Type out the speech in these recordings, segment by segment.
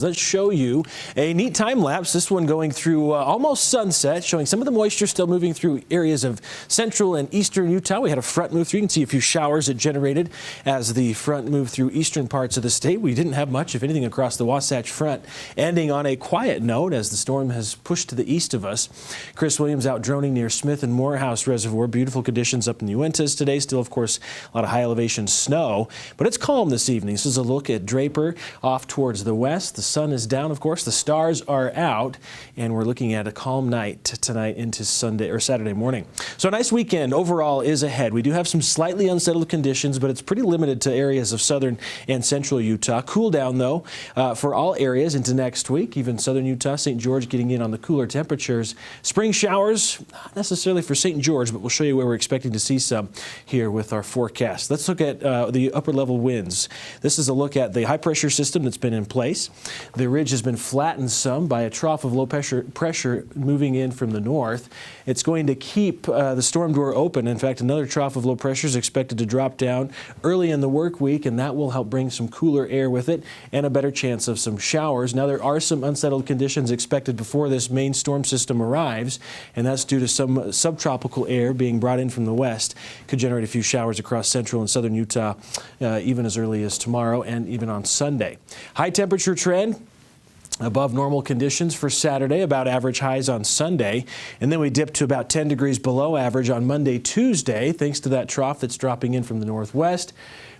Let's show you a neat time lapse, this one going through almost sunset, showing some of the moisture still moving through areas of central and eastern Utah. We had a front move through. You can see a few showers it generated as the front moved through eastern parts of the state. We didn't have much, if anything, across the Wasatch Front, ending on a quiet note as the storm has pushed to the east of us. Chris Williams out droning near Smith and Morehouse Reservoir. Beautiful conditions up in the Uintas today. Still, of course, a lot of high elevation snow, but it's calm this evening. This is a look at Draper off towards the west. The sun is down, of course. The stars are out, and we're looking at a calm night tonight into Sunday or Saturday morning. So a nice weekend overall is ahead. We do have some slightly unsettled conditions, but it's pretty limited to areas of southern and central Utah. Cool down, though, for all areas into next week. Even southern Utah, St. George getting in on the cooler temperatures. Spring showers, not necessarily for St. George, but we'll show you where we're expecting to see some here with our forecast. Let's look at the upper level winds. This is a look at the high pressure system that's been in place. The ridge has been flattened some by a trough of low pressure moving in from the north. It's going to keep the storm door open. In fact, another trough of low pressure is expected to drop down early in the work week, and that will help bring some cooler air with it and a better chance of some showers. Now, there are some unsettled conditions expected before this main storm system arrives, and that's due to some subtropical air being brought in from the west. Could generate a few showers across central and southern Utah even as early as tomorrow and even on Sunday. High temperature trend above normal conditions for Saturday, about average highs on Sunday, and then we dip to about 10 degrees below average on Monday, Tuesday, thanks to that trough that's dropping in from the northwest.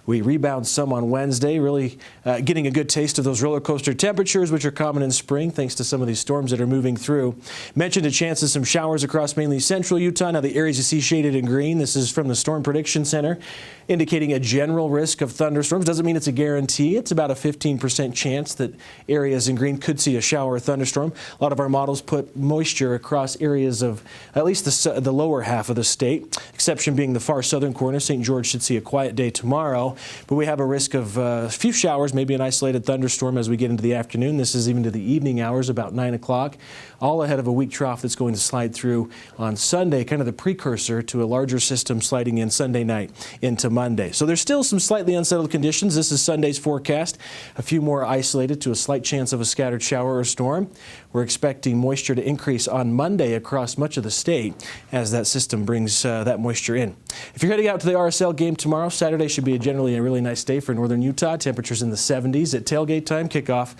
We rebound some on Wednesday, really getting a good taste of those roller coaster temperatures, which are common in spring, thanks to some of these storms that are moving through. Mentioned a chance of some showers across mainly central Utah. Now, the areas you see shaded in green, this is from the Storm Prediction Center, indicating a general risk of thunderstorms. Doesn't mean it's a guarantee. It's about a 15% chance that areas in green could see a shower or thunderstorm. A lot of our models put moisture across areas of at least the lower half of the state, exception being the far southern corner. St. George should see a quiet day tomorrow, but we have a risk of a few showers, maybe an isolated thunderstorm as we get into the afternoon. This is even to the evening hours, about 9 o'clock, all ahead of a weak trough that's going to slide through on Sunday, kind of the precursor to a larger system sliding in Sunday night into Monday. So there's still some slightly unsettled conditions. This is Sunday's forecast. A few more isolated to a slight chance of a scattered shower or storm. We're expecting moisture to increase on Monday across much of the state as that system brings that moisture in. If you're heading out to the RSL game tomorrow, Saturday should be generally a really nice day for northern Utah. Temperatures in the 70s at tailgate time. Kickoff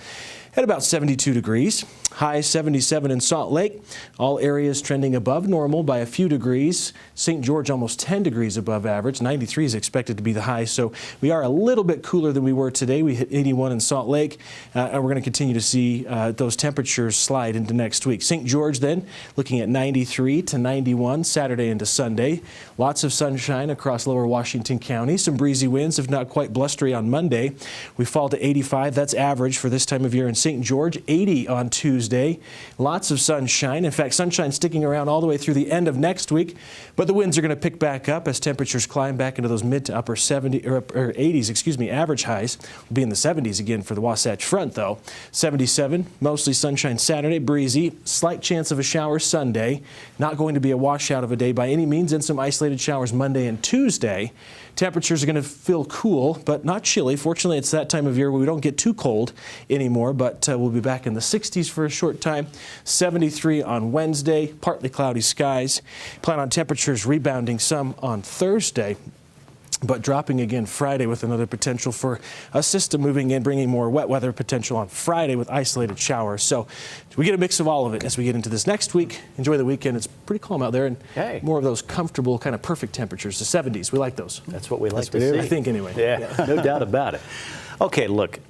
at about 72 degrees. High 77 in Salt Lake. All areas trending above normal by a few degrees. St. George almost 10 degrees above average. 93 is expected to be the high, so we are a little bit cooler than we were today. We hit 81 in Salt Lake, and we're going to continue to see those temperatures slide into next week. St. George then looking at 93 to 91 Saturday into Sunday. Lots of sunshine across lower Washington County. Some breezy winds, if not quite blustery, on Monday. We fall to 85. That's average for this time of year in St. George. 80 on Tuesday. Lots of sunshine. In fact, sunshine sticking around all the way through the end of next week, but the winds are going to pick back up as temperatures climb back into those mid to upper 80s, average highs. Will be in the 70s again for the Wasatch Front, though. 77, mostly sunshine Saturday, breezy, slight chance of a shower Sunday. Not going to be a washout of a day by any means, and some isolated showers Monday and Tuesday. Temperatures are going to feel cool, but not chilly. Fortunately, it's that time of year where we don't get too cold anymore, but we'll be back in the 60s for a short time. 73 on Wednesday, partly cloudy skies. Plan on temperatures rebounding some on Thursday, but dropping again Friday with another potential for a system moving in, bringing more wet weather potential on Friday with isolated showers. So we get a mix of all of it as we get into this next week. Enjoy the weekend. It's pretty calm out there, and more of those comfortable kind of perfect temperatures, the 70s. We like those. That's what we like to see. I think anyway. Yeah, no doubt about it. Okay, look.